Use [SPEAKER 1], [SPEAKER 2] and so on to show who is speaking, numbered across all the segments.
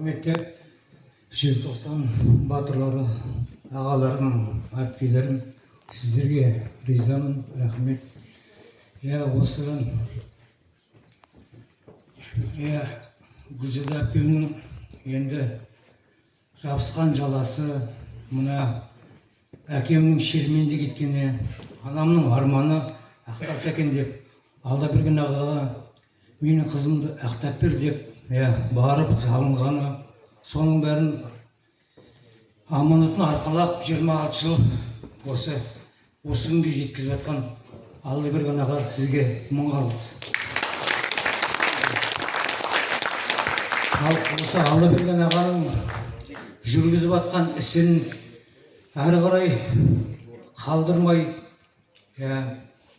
[SPEAKER 1] құрметті желтоқсан батырлары, ағаларым, әпкелерім, сіздерге ризамын, рахмет. Осыдан Гүлжада әпкемнің енді жабысқан жаласы, мына әкемнің шерменде кеткені, анамның арманы ақталса екен деп, алда берген ағаға менің қызымды ақтап бер деп, барып жалынғаны, соның бәрін аманатын арқалап 26 жыл осы күнге жеткізіп жатқан алда берген аға, сізге мың алғыс. Ал осы алда берген ағаның жүргізіп жатқан ісін әрі қарай қалдырмай,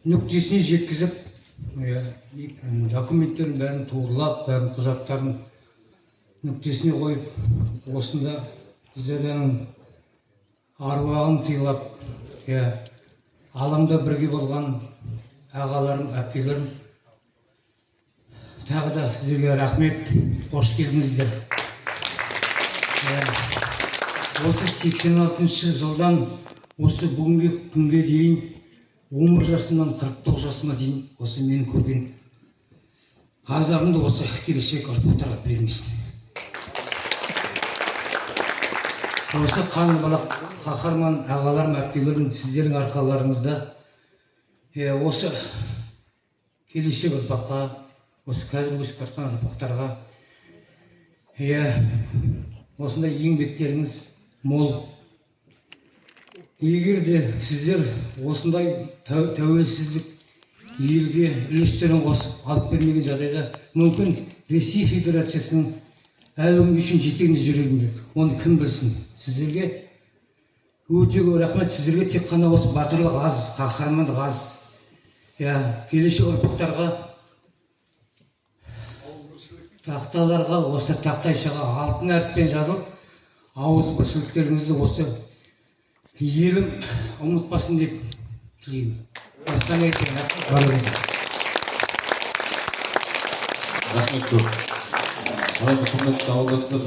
[SPEAKER 1] нүктесіне жеткізіп, документтерін бәрін туғырлап, бәрін құжаттарын нүктесіне қойып, осында Гүлзаданың аруағын сыйлап, аламда бірге болған ағаларым, әпкелерім, тағы да сіздерге рахмет, қош келдіңіздер. Осы 86 жылдан осы бүгінгі күнге дейін 11 жасымнан 49 жасыма дейін осы мен көрген азабымды осы келешек ұрпақтарға бермесін. Осы қанды балақ қаһарман ағаларым, әпкелерім, сіздердің арқаларыңызда осы келешек ұрпаққа, осы қазір өсіп жатқан ұрпақтарға осындай еңбектеріңіз мол. Егер де сіздер осындай тәуелсіздік елге үлестерін қосып алып бермеген жағдайда, мүмкін Ресей Федерациясының әлі күнге үшін жетегінде жүрер ме? Оны кім білсін? Сіздерге өте көп рахмет. Сіздерге тек қана осы батырлық аз, қаһармандық аз. Келешек ұрпақтарға, тақталарға, осы тақтайшаға алтын әріппен жазылып, ауызбіршіліктеріңізді осы елім ұмытпасын деп тілеймін.
[SPEAKER 2] Рахмет көп. Құрметті ауылдастар.